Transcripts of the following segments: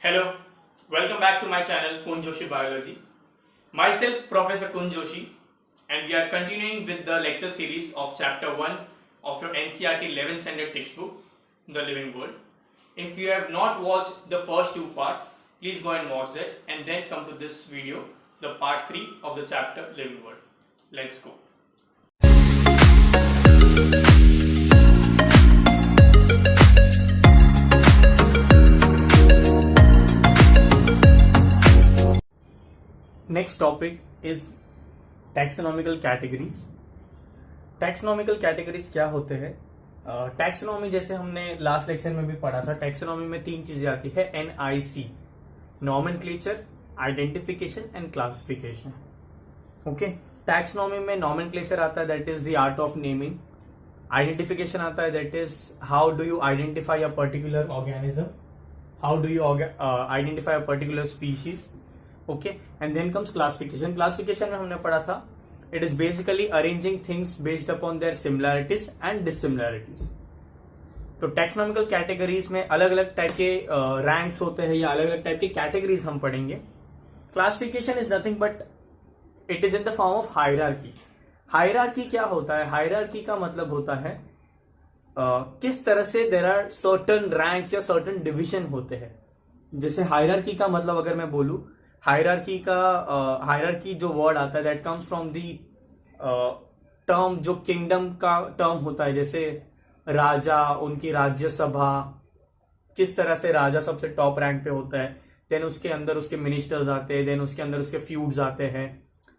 Hello, welcome back to my channel Kun Joshi Biology. Myself Professor Kun Joshi, and we are continuing with the lecture series of chapter 1 of your NCERT 11th standard textbook, The Living World. If you have not watched the first two parts, please go and watch that and then come to this video, the part 3 of the chapter Living World. Let's go. Next topic is taxonomical categories. Taxonomical categories क्या होते हैं? Taxonomy जैसे हमने last lecture में भी पढ़ा था, taxonomy में तीन चीजें आती है, NIC, nomenclature, identification and classification. Okay, taxonomy में नॉमेनक्लेचर आता है, that is the art of naming. Identification आता है, that is how do you identify a particular organism, how do you identify a particular species. Okay, and then comes classification. Classification में हमने पढ़ा था, it is basically arranging things based upon their similarities and dissimilarities. तो taxonomical categories में अलग अलग type के ranks होते हैं या अलग अलग टाइप की कैटेगरीज हम पढ़ेंगे. Classification is nothing but it is in the form of hierarchy. Hierarchy क्या होता है? हायरार्की का मतलब होता है किस तरह से देयर आर सर्टेन रैंक्स या सर्टेन डिविजन होते हैं. जैसे हायरार्की का मतलब अगर मैं बोलूं, हायरार्की जो वर्ड आता है that comes from the term जो किंगडम का टर्म होता है. जैसे राजा, उनकी राज्यसभा, किस तरह से राजा सबसे टॉप रैंक पे होता है, देन उसके अंदर उसके मिनिस्टर्स आते हैं, देन उसके अंदर उसके फ्यूड्स आते हैं,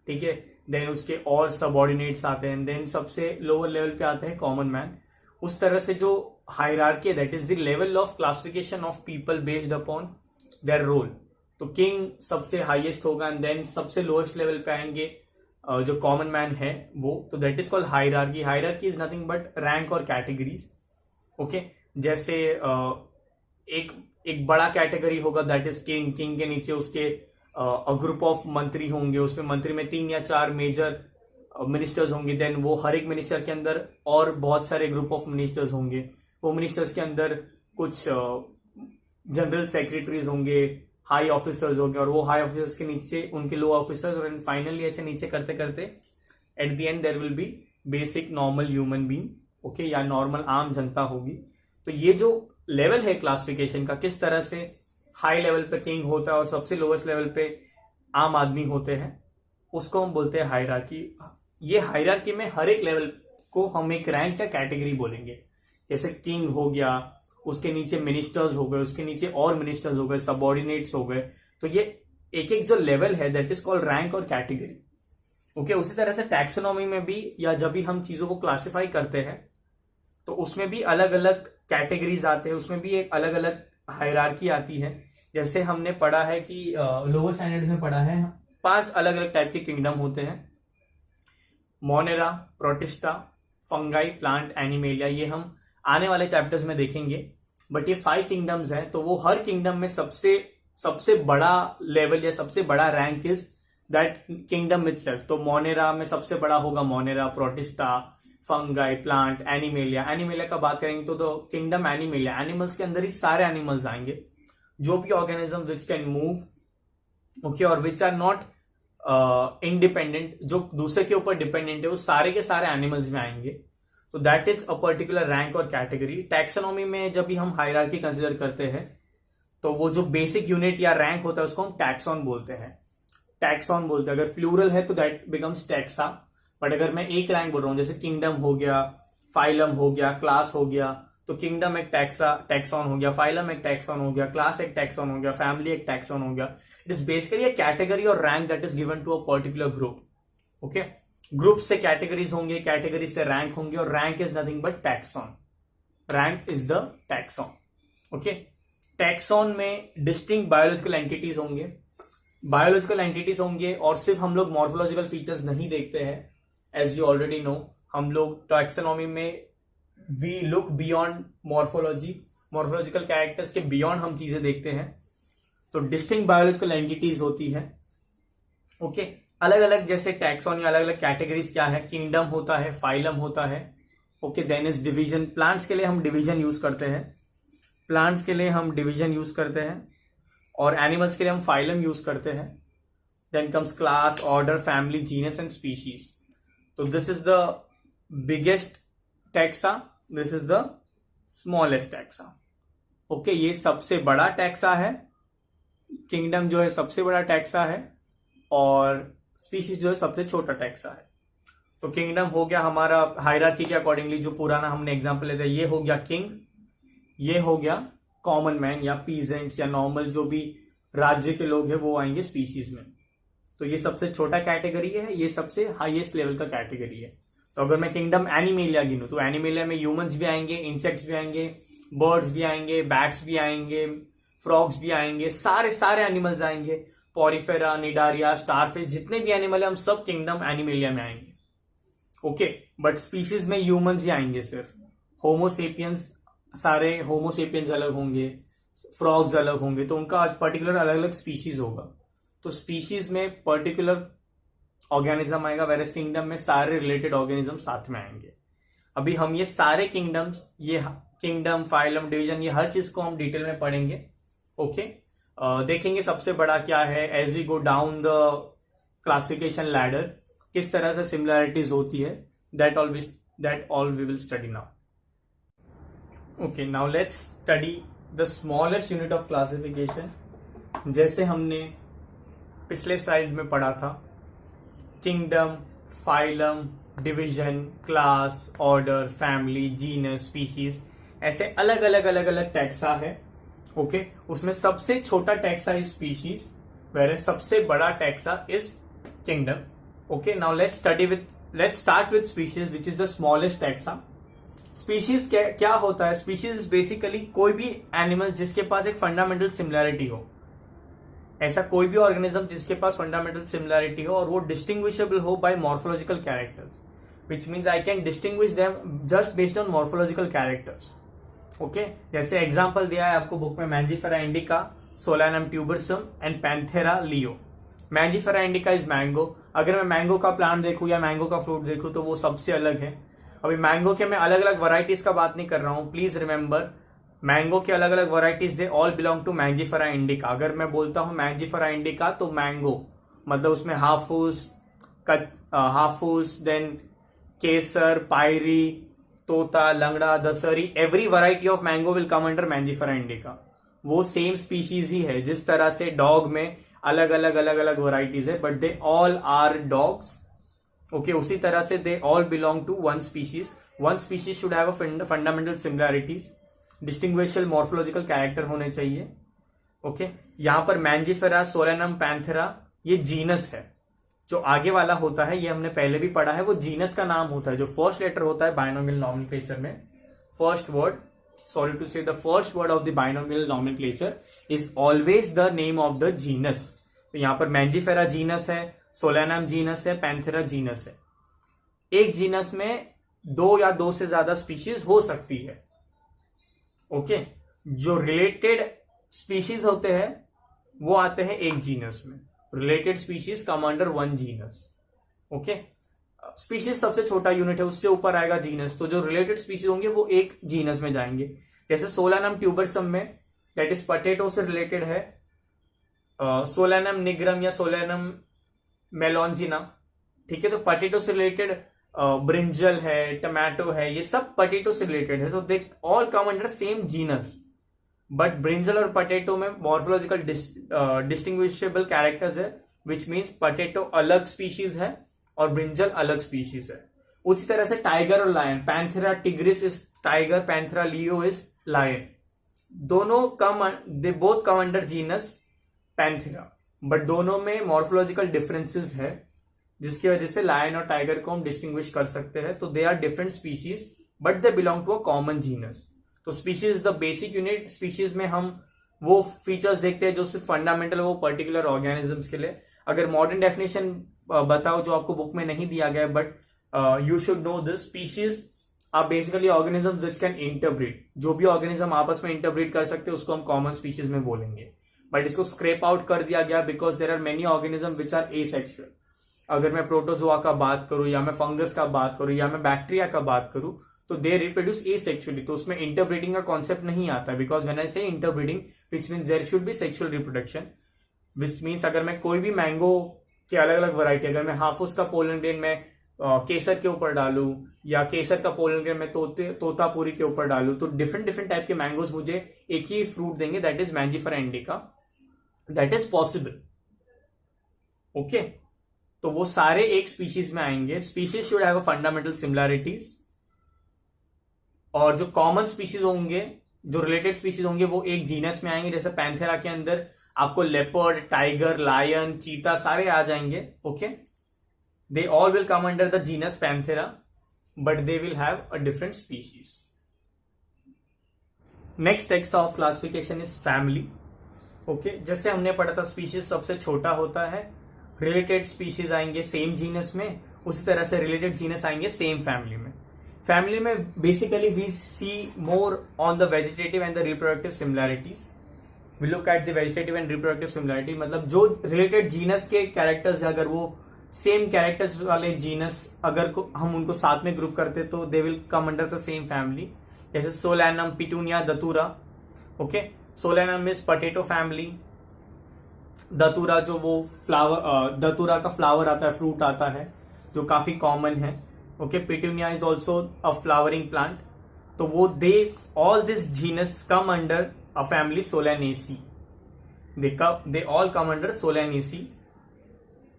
ठीक है, देन उसके और सबऑर्डिनेट्स आते हैं, देन सबसे लोअर लेवल पे आते हैं कॉमन मैन. उस तरह से जो hierarchy that is the level of classification of people based upon their role. तो किंग सबसे हाईएस्ट होगा एंड देन सबसे लोएस्ट लेवल पे आएंगे जो कॉमन मैन है वो. तो that is called hierarchy. Hierarchy is nothing but rank और कैटेगरीज. ओके, जैसे एक बड़ा कैटेगरी होगा दैट इज किंग. किंग के नीचे उसके ग्रुप ऑफ मंत्री होंगे, उसमें मंत्री में 3 या 4 मेजर मिनिस्टर्स होंगे. देन वो हर एक मिनिस्टर के अंदर और बहुत सारे ग्रुप ऑफ मिनिस्टर्स होंगे. वो मिनिस्टर्स के अंदर कुछ जनरल सेक्रेटरीज होंगे, हाई ऑफिसर्स होंगे, और वो हाई ऑफिसर्स के नीचे उनके लो ऑफिसर्स, और फाइनली ऐसे नीचे करते करते at the end there will be basic normal human being. Okay, या नॉर्मल आम जनता होगी. तो ये जो लेवल है क्लासिफिकेशन का, किस तरह से हाई लेवल पे किंग होता है और सबसे लोवेस्ट लेवल पे आम आदमी होते हैं, उसको हम बोलते हैं हायरार्की. ये हायरार्की में हर एक लेवल को हम एक रैंक या कैटेगरी बोलेंगे. जैसे किंग हो गया, उसके नीचे मिनिस्टर्स हो गए, उसके नीचे और मिनिस्टर्स हो गए, सबऑर्डिनेट्स हो गए. तो ये एक एक जो लेवल है दैट इज कॉल्ड रैंक और कैटेगरी. ओके, उसी तरह से टैक्सोनॉमी में भी, या जब भी हम चीजों को क्लासिफाई करते हैं तो उसमें भी अलग अलग कैटेगरीज आते हैं, उसमें भी एक अलग अलग हायरार्की आती है. जैसे हमने पढ़ा है कि लोअर स्टैंडर्ड में पढ़ा है 5 अलग अलग टाइप के किंगडम होते हैं, Monera, protista, fungi, plant, animalia. ये हम आने वाले चैप्टर्स में देखेंगे. बट ये 5 किंगडम्स हैं, तो वो हर किंगडम में सबसे बड़ा लेवल या सबसे बड़ा rank is that kingdom itself. तो मोनेरा में सबसे बड़ा होगा Monera, protista, fungi, plant, animalia. Animalia का बात करेंगे तो किंगडम एनिमेलिया, एनिमल्स के अंदर ही सारे एनिमल्स आएंगे, जो भी organism which can move, okay, और विच आर नॉट इंडिपेंडेंट, जो दूसरे के ऊपर डिपेंडेंट है, वो सारे के सारे एनिमल्स में आएंगे. तो that is a particular rank और कैटेगरी. टैक्सोनॉमी में जब भी हम हायरार्की कंसिडर करते हैं तो वो जो बेसिक यूनिट या रैंक होता है उसको हम टैक्सॉन बोलते हैं. अगर प्लूरल है तो दैट बिकम्स टैक्सा. बट अगर मैं एक रैंक बोल रहा हूं, जैसे किंगडम हो गया, फाइलम हो गया, क्लास हो गया, तो किंगडम एक टैक्सॉन हो गया, फाइलम एक टैक्सॉन हो गया, क्लास एक टैक्सॉन हो गया, फैमिली एक टैक्सॉन हो गया. It is basically a category और rank that is given to a particular group. Okay, group से कैटेगरीज होंगे, कैटेगरी से रैंक होंगे, और rank is nothing but taxon. Rank is the taxon. Okay, taxon में डिस्टिंक्ट बायोलॉजिकल एंटिटीज होंगे, और सिर्फ हम लोग मॉर्फोलॉजिकल फीचर्स नहीं देखते हैं. एज यू ऑलरेडी नो, हम लोग टैक्सोनॉमी में we look beyond morphological characters के बियॉन्ड हम चीजें देखते हैं. तो डिस्टिंक्ट बायोलॉजिकल एंटिटीज होती है. ओके, अलग अलग जैसे टैक्सॉन या अलग अलग कैटेगरीज क्या है, किंगडम होता है, फाइलम होता है. Okay, then is division. Plants के लिए हम डिवीजन यूज करते हैं, और एनिमल्स के लिए हम फाइलम यूज करते हैं. Then comes class, order, family, genus and species. तो this is the biggest taxa, this is the smallest taxa. Okay, ये सबसे बड़ा टैक्सा है. किंगडम जो है सबसे बड़ा टैक्सा है और स्पीशीज जो है सबसे छोटा टैक्सा है. तो किंगडम हो गया हमारा हायरार्की के अकॉर्डिंगली, जो पुराना हमने एग्जांपल लेते हैं. ये हो गया किंग, ये हो गया कॉमन मैन या पीजेंट्स या नॉर्मल जो भी राज्य के लोग हैं वो आएंगे स्पीशीज में. तो ये सबसे छोटा कैटेगरी है, ये सबसे हाईएस्ट लेवल का कैटेगरी है. तो अगर मैं किंगडम एनिमेलिया गिनूं तो एनिमेलिया में ह्यूमंस भी आएंगे, इंसेक्ट्स भी आएंगे, बर्ड्स भी आएंगे, बैट्स भी आएंगे, फ्रॉग्स भी आएंगे, सारे एनिमल्स आएंगे. पॉरीफेरा, निडारिया, स्टारफिश, जितने भी एनिमल है हम सब किंगडम एनिमेलिया में आएंगे. ओके, बट स्पीशीज में ह्यूमंस ही आएंगे सिर्फ. होमोसेपियंस, सारे होमोसेपियंस अलग होंगे, फ्रॉग्स अलग होंगे, तो उनका पर्टिकुलर अलग अलग स्पीशीज होगा. तो स्पीशीज में पर्टिकुलर ऑर्गेनिज्म आएगा, वेरस किंगडम में सारे रिलेटेड ऑर्गेनिज्म साथ में आएंगे. अभी हम ये सारे किंगडम्स, ये किंगडम, फाइलम, डिवीजन, ये हर चीज को हम डिटेल में पढ़ेंगे. ओके, देखेंगे सबसे बड़ा क्या है as we go down the classification ladder, किस तरह से सिमिलैरिटीज होती है. That all we will study now. Okay, now let's study the smallest unit of classification. जैसे हमने पिछले स्लाइड में पढ़ा था, kingdom, phylum, division, class, order, family, genus, species, ऐसे अलग अलग टैक्सा है. ओके, उसमें सबसे छोटा टैक्सा इज स्पीशीज, वेयर सबसे बड़ा taxa is kingdom. Okay, now let's start with species which is the smallest taxa. Species क्या होता है? स्पीशीज बेसिकली कोई भी एनिमल जिसके पास एक फंडामेंटल सिमिलैरिटी हो, ऐसा कोई भी ऑर्गेनिज्म जिसके पास फंडामेंटल सिमिलैरिटी हो और वो डिस्टिंग्विशेबल हो by morphological characters, which means I can distinguish them just based on morphological characters. Okay, जैसे एग्जांपल दिया है आपको बुक में, Mangifera indica, Solanum tuberosum and Panthera leo. Mangifera indica is mango. अगर मैं मैंगो का प्लांट देखूं या मैंगो का फ्रूट देखूं तो वो सबसे अलग है. अभी मैंगो के मैं अलग अलग वैरायटीज का बात नहीं कर रहा हूं, प्लीज रिमेंबर, मैंगो के अलग अलग varieties they all belong to Mangifera indica. अगर मैं बोलता हूं मैंजीफेरा इंडिका तो मैंगो मतलब उसमें Hapus, then Kesar, Pairi, Tota, Langra, Dasheri, every variety of mango will come under Mangifera indica. वो सेम स्पीशीज ही है. जिस तरह से डॉग में अलग अलग वैरायटीज है, but they all are dogs. Okay, उसी तरह से they all belong to one species. One species should have a fundamental similarities, distinguishable morphological character होने चाहिए. ओके, यहां पर मैंजीफेरा, सोलेनम, पैंथेरा ये जीनस है. जो आगे वाला होता है ये हमने पहले भी पढ़ा है, वो जीनस का नाम होता है. जो फर्स्ट लेटर होता है बाइनोमियल नॉमेनक्लेचर में, first word of the binomial nomenclature is always the name of the genus. तो यहां पर मैंजीफेरा जीनस है, सोलेनम जीनस है, पैंथेरा जीनस है. एक जीनस में दो या दो से ज्यादा स्पीशीज हो सकती है. ओके, जो रिलेटेड स्पीशीज होते हैं वो आते हैं एक जीनस में. रिलेटेड स्पीशीज कम under one genus. Okay, species सबसे छोटा यूनिट है, उससे ऊपर आएगा जीनस. तो जो रिलेटेड स्पीशीज होंगे वो एक जीनस में जाएंगे. जैसे सोलानम ट्यूबरसम में, दैट इज पटेटो से रिलेटेड है. सोलानम निग्रम या सोलानम मेलोंजिना, ठीक है, तो पटेटो से रिलेटेड ब्रिंजल है, टमाटो है, ये सब पटेटो से रिलेटेड है. So they all come under same genus. But brinjal और पटेटो में मॉर्फोलॉजिकल डिस्टिंग्विशेबल कैरेक्टर्स है, विच मीन्स पटेटो अलग स्पीशीज है और ब्रिंजल अलग स्पीशीज है. उसी तरह से टाइगर और lion, Panthera tigris is tiger, Panthera leo is lion. दोनों they both come under genus Panthera, but दोनों में मॉर्फोलॉजिकल डिफरेंसेस है, जिसकी वजह से लायन और टाइगर को हम डिस्टिंग्विश कर सकते हैं. तो they are different species but they belong to a common genus. तो species is the basic unit. Species में हम वो फीचर्स देखते हैं जो सिर्फ फंडामेंटल वो पर्टिकुलर ऑर्गेनिजम्स के लिए. अगर मॉडर्न डेफिनेशन बताओ जो आपको बुक में नहीं दिया गया है, but you should know this, species are basically organisms which can interbreed. जो भी ऑर्गेनिज्म आपस में इंटरब्रीड कर सकते हैं उसको हम कॉमन स्पीशीज में बोलेंगे. बट इसको स्क्रेप आउट कर दिया गया because there are many organism which are asexual. अगर मैं प्रोटोजोआ का बात करूं या मैं फंगस का बात करूं या मैं बैक्टीरिया का बात करूं तो दे रिप्रोड्यूस एसेक्सुअली, तो उसमें इंटरब्रीडिंग का कॉन्सेप्ट नहीं आता, because when I say interbreeding which means there should be sexual reproduction, which means अगर मैं कोई भी मैंगो के अलग अलग वैरायटी, अगर मैं हाफूस का पोलन ग्रेन में केसर के ऊपर डालू, या केसर का पोलन ग्रेन में तोतापुरी के ऊपर डालू, तो डिफरेंट डिफरेंट टाइप के मैंगोज मुझे एक ही फ्रूट देंगे, that is Mangifera indica, that is possible. Okay, तो वो सारे एक स्पीशीज में आएंगे। Species should have a fundamental similarities, और जो कॉमन स्पीशीज होंगे, जो रिलेटेड स्पीशीज होंगे, वो एक जीनस में आएंगे। जैसे पैंथेरा के अंदर आपको लेपर्ड, टाइगर, लायन, चीता सारे आ जाएंगे। Okay, they all will come under the genus Panthera, but they will have a different species. Next text of classification is family. Okay, जैसे हमने पढ़ा था स्पीशीज सबसे छोटा होता है, रिलेटेड स्पीशीज आएंगे सेम जीनस में, उसी तरह से रिलेटेड जीनस आएंगे सेम फैमिली में। फैमिली में basically we see more on the vegetative and the reproductive similarities. We look at the vegetative and reproductive similarity, मतलब जो रिलेटेड जीनस के कैरेक्टर्स, अगर वो सेम कैरेक्टर्स वाले जीनस अगर हम उनको साथ में ग्रुप करते तो they will come under the same family. जैसे Solanum, Petunia, Datura. Okay, Solanum is potato family, Datura जो वो फ्लावर, दतूरा का फ्लावर आता है, फ्रूट आता है, जो काफी कॉमन है। Okay, petunia is also a flowering plant, तो वो they all this genus come under a family सोलैनेसी, they all come under सोलैनेसी।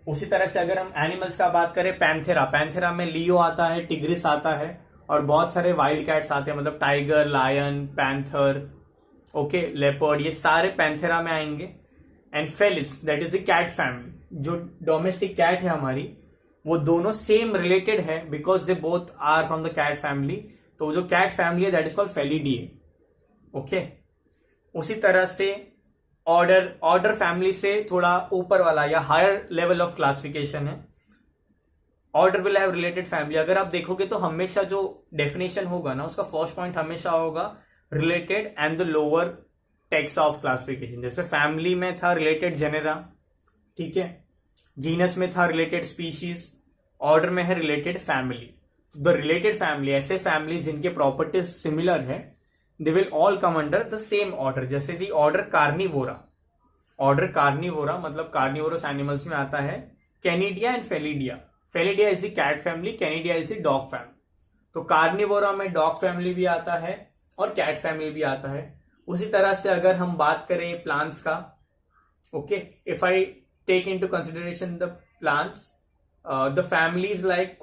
उसी तरह से अगर हम एनिमल्स का बात करें, पैंथेरा, पैंथेरा में लियो आता है, टिग्रिस आता है, और बहुत सारे वाइल्ड कैट्स आते हैं, मतलब tiger, lion, panther, okay, leopard, ये सारे पैंथेरा में आएंगे। And Felis, that is the cat family, जो डोमेस्टिक कैट है हमारी, वो दोनों सेम रिलेटेड है, because they both are from the cat family, तो जो कैट फैमिली है that is called Felidae. Okay, उसी तरह से ऑर्डर फैमिली से थोड़ा ऊपर वाला या हायर लेवल ऑफ क्लासिफिकेशन है, order will have related family. अगर आप देखोगे तो हमेशा जो डेफिनेशन होगा ना, उसका फर्स्ट पॉइंट हमेशा होगा related and the lower taxa of classification. जैसे फैमिली में था रिलेटेड जेनेरा, ठीक है, जीनस में था रिलेटेड स्पीशीज, ऑर्डर में है related family. The related family, ऐसे फैमिली जिनके प्रॉपर्टीज सिमिलर है, they will all come under the same order. जैसे the order Carnivora, order Carnivora मतलब कार्निवोरस एनिमल्स में आता है Canidae and Felidae. Felidae is the cat family, Canidae is the dog family. तो Carnivora में dog family भी आता है और कैट फैमिली भी आता है। उसी तरह से अगर हम बात करें प्लांट्स का, okay, if I take into consideration the plants, the families like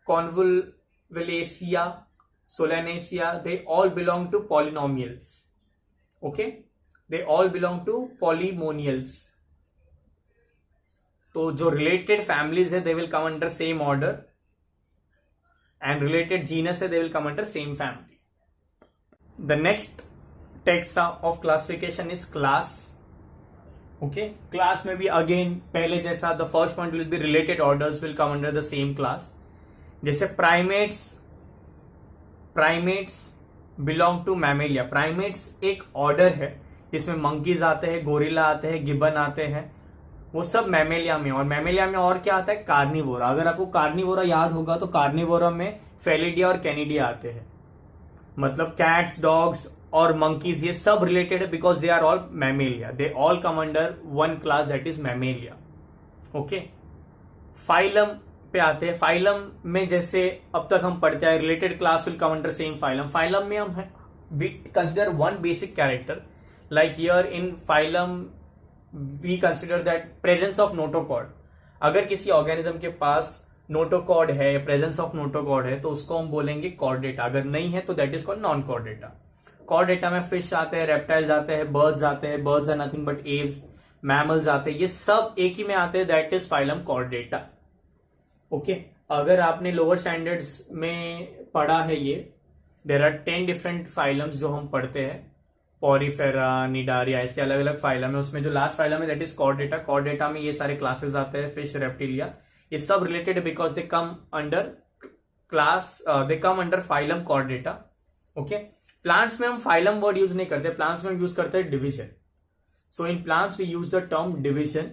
Convolvulaceae, Solanaceae, they all belong to polynomials. Okay, they all belong to polynomials. तो जो related families है they will come under same order, and related genus है they will come under same family. The next text of classification is class. Okay, class में भी again पहले जैसा the first point will be related orders will come under the same class. जैसे primates belong to Mammalia. Primates एक order है जिसमें monkeys आते हैं, गोरिल्ला आते हैं, गिबन आते हैं, वो सब मैमेलिया में। और मैमेलिया में और क्या आता है, कार्निवोरा। अगर आपको कार्निवोरा याद होगा तो कार्निवोरा में फेलिडिया और कैनिडिया आते हैं, मतलब कैट्स, डॉग्स और मंकीज, ये सब रिलेटेड है because they are all Mammalia, they all come under one class that is Mammalia. Okay, phylum पे आते हैं। फाइलम में जैसे अब तक हम पढ़ते हैं related class will come under same phylum. Phylum में हम we consider one basic character, like here in phylum we consider that presence of notochord. अगर किसी ऑर्गेनिज्म के पास नोटोकॉर्ड है, प्रेजेंस ऑफ नोटोकॉर्ड है, तो उसको हम बोलेंगे कॉर्डेटा। अगर नहीं है तो that is called non Chordata. Chordata में फिश आते हैं, रेप्टाइल्स आते हैं, बर्ड्स आते हैं, birds are nothing but Aves, mammals आते हैं, ये सब एक ही में आते हैं, that is phylum Chordata. Okay, अगर आपने लोअर स्टैंडर्ड्स में पढ़ा है ये, देर आर 10 डिफरेंट फाइलम्स जो हम पढ़ते हैं, पॉरीफेरा, निडारिया, ऐसे अलग अलग फाइलम है। उसमें जो लास्ट फाइलम है दैट इज कॉर्डेटा। कॉर्डेटा में ये सारे क्लासेस आते हैं, फिश, रेप्टिलिया, ये सब रिलेटेड है because they come under class, they come under phylum Chordata. Okay, plants में हम फाइलम वर्ड यूज नहीं करते, प्लांट्स में यूज करते हैं division. So in plants we use the term division,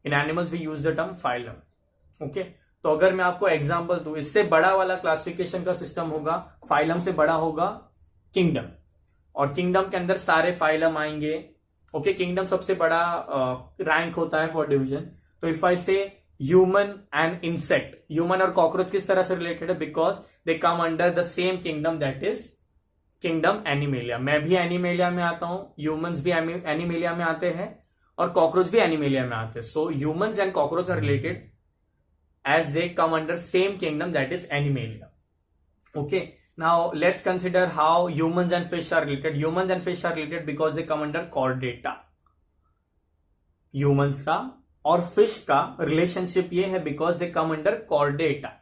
in animals we use the term phylum. Okay, तो अगर मैं आपको एग्जांपल दूं, इससे बड़ा वाला क्लासिफिकेशन का सिस्टम होगा, फाइलम से बड़ा होगा किंगडम, और किंगडम के अंदर सारे फाइलम आएंगे। ओके, किंगडम सबसे बड़ा रैंक होता है फॉर डिवीजन। तो इफ आई से ह्यूमन एंड इंसेक्ट, ह्यूमन और कॉकरोच किस तरह से रिलेटेड है? Because they come under the same kingdom, that is kingdom animalia. मैं भी एनिमेलिया में आता हूं, ह्यूमंस भी एनिमेलिया में आते हैं, और कॉकरोच भी एनिमेलिया में आते हैं। So humans and cockroach are related as they come under same kingdom, that is Animalia. Okay, now let's consider how humans and fish are related. Humans and fish are related because they come under chordata. Humans का और fish का relationship ये है because they come under chordata.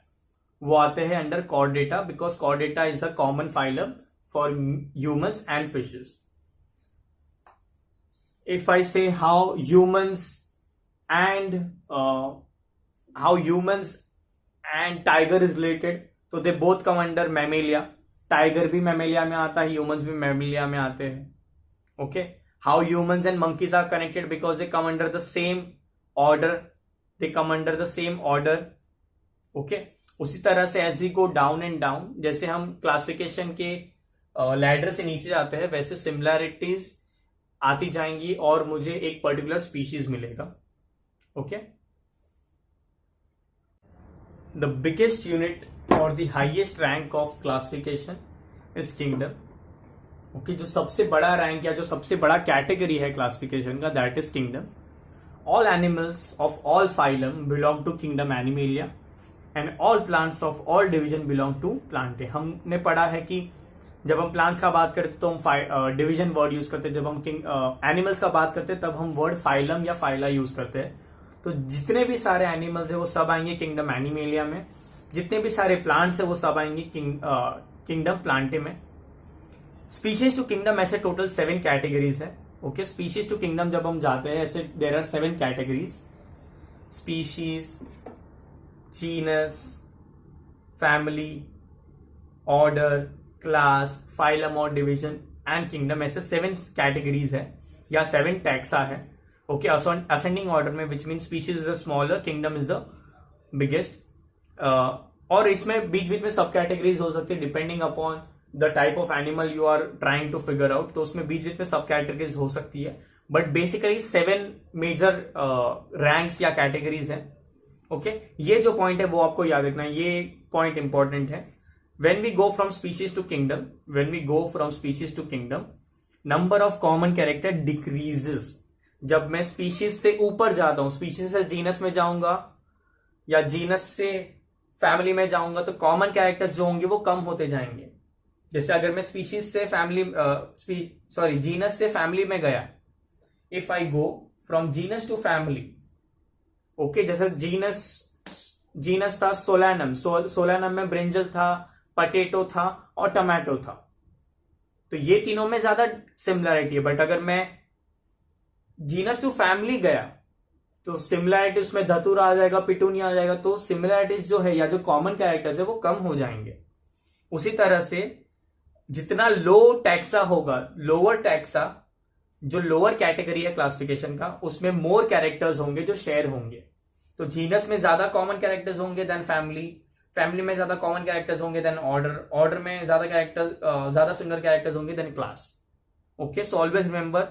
वो आते हैं under chordata because chordata is a common phylum for humans and fishes. If I say how humans and tiger is related, तो they both come under mammalia. Tiger भी Mammalia में आता है, humans भी Mammalia में आते हैं. Okay, how humans and monkeys are connected? Because they come under the same order. Okay, उसी तरह से as we go down and down, जैसे हम क्लासिफिकेशन के लैडर से नीचे जाते हैं, वैसे सिमिलैरिटीज आती जाएंगी और मुझे एक पर्टिकुलर स्पीशीज मिलेगा. Okay, the biggest unit or the highest rank of classification is kingdom. Okay, जो सबसे बड़ा रैंक या जो सबसे बड़ा कैटेगरी है क्लासिफिकेशन का, that is kingdom. All animals of all phylum belong to kingdom Animalia and all plants of all division belong to Plantae. हमने पढ़ा है कि जब हम प्लांट्स का बात करते तो हम डिवीजन वर्ड यूज करते हैं, जब हम एनिमल्स का बात करते तब हम वर्ड फाइलम या फाइला यूज करते हैं. तो जितने भी सारे एनिमल्स है वो सब आएंगे किंगडम एनिमेलिया में, जितने भी सारे प्लांट्स है वो सब आएंगे किंगडम प्लांटे में. स्पीशीज टू किंगडम ऐसे टोटल 7 कैटेगरीज है. ओके, स्पीशीज टू किंगडम जब हम जाते हैं ऐसे there are 7 categories: species, genus, family, order, class, phylum और डिवीजन एंड किंगडम. ऐसे 7 कैटेगरीज है या 7 टैक्सा है. ओके, असेंडिंग ऑर्डर में, which mean species is the smaller, kingdom is the biggest. और इसमें बीच बीच में सब कैटेगरीज हो सकती है depending upon the type of animal you are trying to figure out. तो उसमें बीच बीच में सब कैटेगरीज हो सकती है, बट बेसिकली 7 मेजर रैंक्स या कैटेगरीज है. ओके, ये जो पॉइंट है वो आपको याद रखना है, ये पॉइंट इंपॉर्टेंट है. when we go from species to kingdom, number of common character decreases. जब मैं स्पीशीज से ऊपर जाता हूं, स्पीशीज से जीनस में जाऊंगा या जीनस से फैमिली में जाऊंगा, तो कॉमन कैरेक्टर्स जो होंगे वो कम होते जाएंगे. जैसे अगर मैं स्पीशीज से जीनस से फैमिली में गया, if I go from genus to family, okay, जैसे जीनस था सोलैनम में ब्रिंजल था, पटेटो था और टमाटो था. तो ये तीनों में ज्यादा सिमिलैरिटी है. बट अगर मैं जीनस टू फैमिली गया तो सिमिलैरिटीज में धतूरा आ जाएगा, पिटूनिया आ जाएगा. तो सिमिलैरिटीज जो है या जो कॉमन कैरेक्टर्स है वो कम हो जाएंगे. उसी तरह से जितना लो टैक्सा होगा, लोअर टैक्सा जो लोअर कैटेगरी है क्लासिफिकेशन का, उसमें मोर कैरेक्टर्स होंगे जो शेयर होंगे. तो जीनस में ज्यादा कॉमन कैरेक्टर्स होंगे देन फैमिली में ज्यादा कॉमन कैरेक्टर्स होंगे देन ऑर्डर में ज्यादा सिमिलर कैरेक्टर्स होंगे then class. Okay, so always remember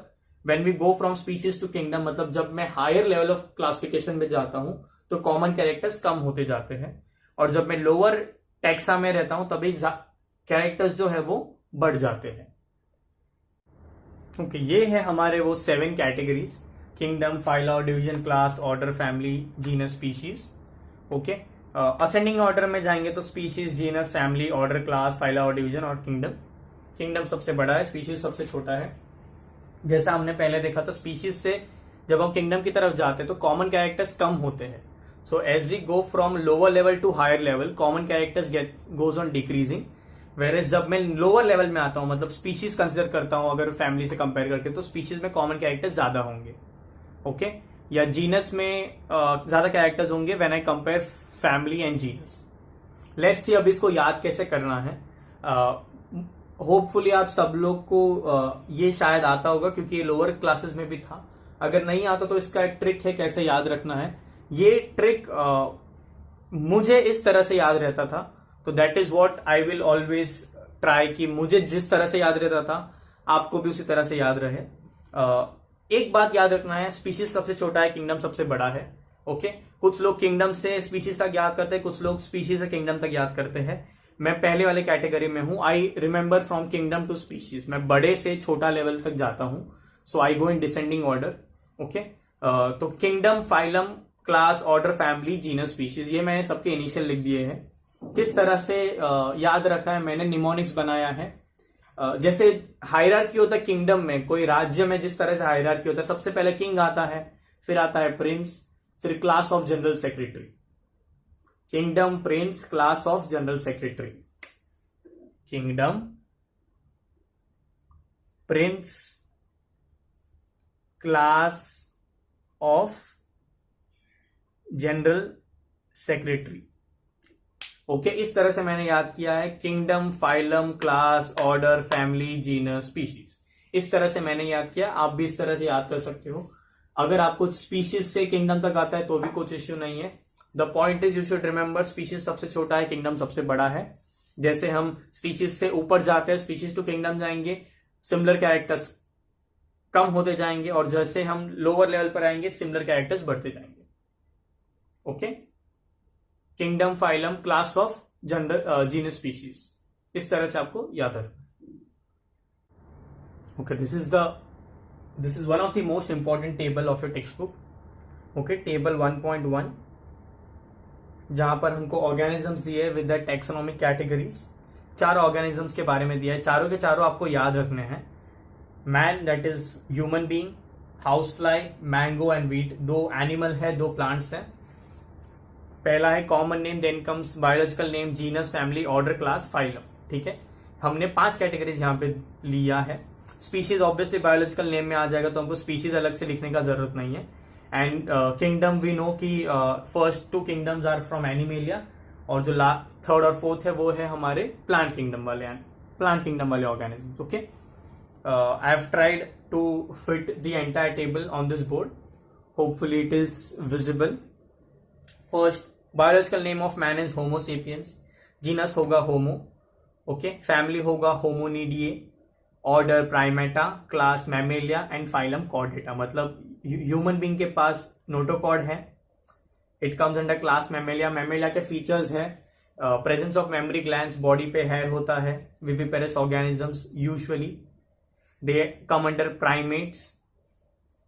when we go from species to kingdom, मतलब जब मैं हायर लेवल ऑफ क्लासिफिकेशन में जाता हूं तो कॉमन कैरेक्टर्स कम होते जाते हैं, और जब मैं लोअर टैक्सा में रहता हूं तभी कैरेक्टर्स जो है वो बढ़ जाते हैं. ओके, ये है हमारे वो 7 कैटेगरीज: किंगडम, फाइला और division, class, order, family, genus, species. Okay, ascending order में जाएंगे तो species, genus, family, order, class, phyla और डिवीजन और किंगडम. किंगडम सबसे बड़ा है, स्पीशीज सबसे छोटा है. जैसा हमने पहले देखा था, स्पीशीज से जब हम किंगडम की तरफ जाते हैं तो कॉमन कैरेक्टर्स कम होते हैं. So as we go from lower level to higher level, common characters goes on decreasing. Whereas जब मैं लोअर लेवल में आता हूं, मतलब स्पीशीज कंसिडर करता हूं अगर फैमिली से कंपेयर करके, तो स्पीशीज में कॉमन कैरेक्टर्स ज्यादा होंगे. ओके, या जीनस में ज्यादा कैरेक्टर्स होंगे when I compare family and genus. Let's see अब इसको याद कैसे करना है. होपफुली आप सब लोग को ये शायद आता होगा क्योंकि ये लोअर क्लासेस में भी था. अगर नहीं आता तो इसका एक ट्रिक है कैसे याद रखना है. ये ट्रिक मुझे इस तरह से याद रहता था, तो that is what I will always try कि मुझे जिस तरह से याद रहता था आपको भी उसी तरह से याद रहे। एक बात याद रखना है, स्पीशीज सबसे छोटा है, किंगडम सबसे बड़ा है। ओके, कुछ लोग किंगडम से स्पीशीज तक याद करते हैं, कुछ लोग स्पीशीज से किंगडम तक याद करते हैं। मैं पहले वाले कैटेगरी में हूं। I remember from kingdom to species, मैं बड़े से छोटा लेवल तक जाता हूं। So I go in descending order. Okay, तो kingdom, phylum, class, order, family, genus, species, ये मैंने सबके इनिशियल लिख दिए हैं। किस तरह से याद रखा है मैंने, निमोनिक्स बनाया है। जैसे हायरार्की होता है किंगडम में, कोई राज्य में जिस तरह से हायरार्की होता है, सबसे पहले किंग आता है, फिर आता है प्रिंस, फिर class of general secretary. Kingdom, Prince, class of general secretary. Kingdom, Prince, class of general secretary. Okay, इस तरह से मैंने याद किया है, kingdom, phylum, class, order, family, genus, species. इस तरह से मैंने याद किया, आप भी इस तरह से याद कर सकते हो। अगर आपको स्पीशीज से किंगडम तक आता है तो भी कुछ इश्यू नहीं है। The point is you should remember, species सबसे छोटा है, किंगडम सबसे बड़ा है। जैसे हम स्पीशीज से ऊपर जाते हैं, स्पीशीज टू किंगडम जाएंगे, सिमिलर कैरेक्टर्स कम होते जाएंगे, और जैसे हम लोअर लेवल पर आएंगे सिमिलर कैरेक्टर्स बढ़ते जाएंगे। Okay, kingdom, phylum, class of general, genus, species, इस तरह से आपको याद रखना। Okay, this is one of the most important table of your text book. Okay, table 1.1, जहां पर हमको ऑर्गेनिजम्स दिए with the taxonomic categories. 4 organisms के बारे में दिया है, चारों के चारों आपको याद रखने हैं। Man, that is human being, house fly, mango and wheat, 2 animal है, 2 प्लांट्स है। पहला है common name, then comes biological name, genus, family, order, class, phylum. ठीक है, हमने 5 कैटेगरीज यहां पे लिया है। स्पीशीज ऑब्वियसली बायोलॉजिकल नेम में आ जाएगा, तो हमको स्पीशीज अलग से लिखने का जरूरत नहीं है। एंड किंगडम वी नो कि first 2 kingdoms are from Animalia, और जो थर्ड और फोर्थ है वो है हमारे प्लांट किंगडम वाले organism. Okay, I have tried to fit the entire table on this board, hopefully it is visible. First, biological name of man is Homo sapiens, genus होगा Homo, okay, family होगा Hominidae, order Primata, class Mammalia, and phylum Chordata. मतलब human being के पास notochord है, it comes under class Mammalia. Mammalia के features है presence of memory glands, body पे hair होता है, viviparous organisms usually, they come under primates.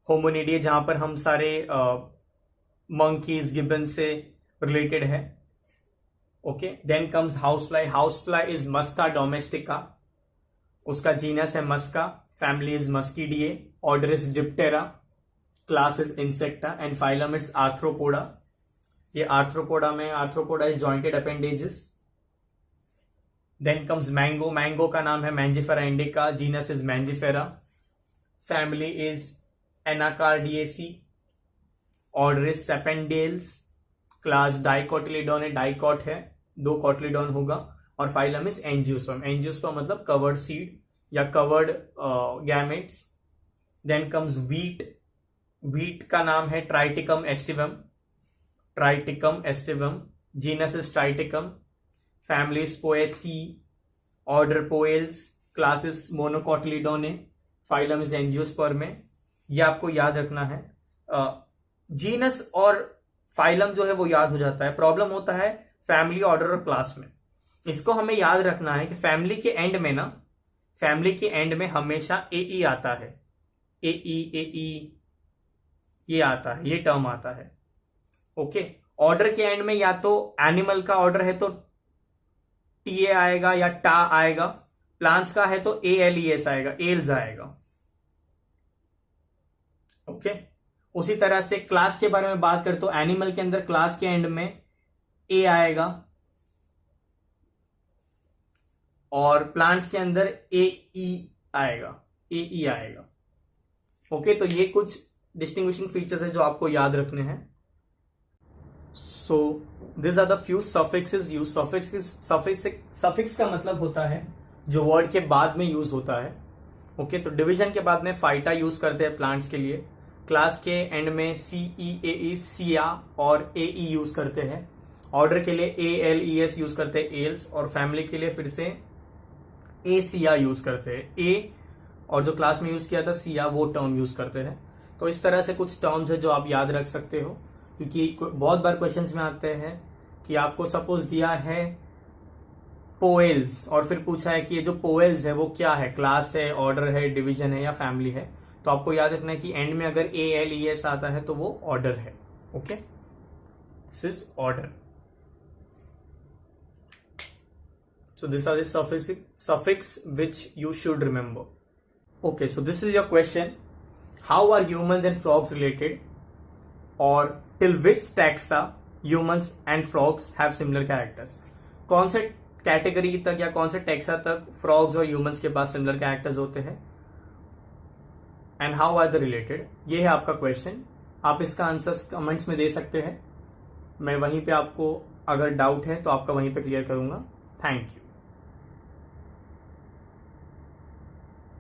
Hominidae जहां पर हम सारे मंकीज, गिबन से रिलेटेड है। Okay, then comes house fly. House fly is Musca domestica, उसका जीनस है Musca, family is Muscidae, order is Diptera, class is Insecta, and phylum is Arthropoda. ये Arthropoda में Arthropoda is jointed appendages. Then comes mango. Mango का नाम है Mangifera indica, genus is Mangifera, family is Anacardiaceae, order is Sapindales, class dicotyledon है, dicot है, 2 cotyledon होगा, और phylum is angiosperm. Angiosperm मतलब कवर्ड सीड या covered gametes. Then comes wheat. Wheat का नाम है Triticum aestivum, genus is Triticum, family is Poaceae, order Poales, class is monocotyledon, phylum is angiosperm. ये आपको याद रखना है। जीनस और फाइलम जो है वो याद हो जाता है, प्रॉब्लम होता है फैमिली, ऑर्डर और क्लास में। इसको हमें याद रखना है कि फैमिली के एंड में हमेशा ए आता है, ए ये आता है, ये टर्म आता है। ओके, ऑर्डर के एंड में या तो एनिमल का ऑर्डर है तो टीए आएगा या टा आएगा, प्लांट्स का है तो एएलईएस आएगा, एल्स आएगा। ओके, उसी तरह से क्लास के बारे में बात करें तो एनिमल के अंदर क्लास के एंड में ए आएगा, और प्लांट्स के अंदर ए आएगा। ओके, तो ये कुछ डिस्टिंग्विशिंग फीचर्स है जो आपको याद रखने हैं। So this are the few suffixes use. Suffix का मतलब होता है जो वर्ड के बाद में यूज होता है। ओके, तो डिवीजन के बाद में फाइटा यूज करते हैं प्लांट्स के लिए, क्लास के एंड में CEAE, सिया और AE यूज करते हैं, ऑर्डर के लिए ALES यूज करते हैं, एल्स, और फैमिली के लिए फिर से ACR यूज करते हैं। ए और जो क्लास में यूज किया था सिया, वो टर्म यूज करते हैं। तो इस तरह से कुछ टर्म्स है जो आप याद रख सकते हो, क्योंकि बहुत बार क्वेश्चंस में आते हैं कि आपको सपोज दिया है पोएल्स और फिर पूछा है कि ये जो पोएल्स है वो क्या है, क्लास है, ऑर्डर है, डिवीजन है या फैमिली है। तो आपको याद रखना है कि एंड में अगर ALES आता है तो वो ऑर्डर है। Okay, this is order. So these are the suffix which you should remember. Okay, so this is your question. How are humans and frogs related? Or till which taxa humans and frogs have similar characters? कौन से category तक या कौन से taxa तक frogs और humans के पास similar characters होते हैं, and how are the related? ये है आपका क्वेश्चन। आप इसका आंसर कमेंट्स में दे सकते हैं। मैं वहीं पे आपको अगर डाउट है तो आपका वहीं पे क्लियर करूंगा। Thank you.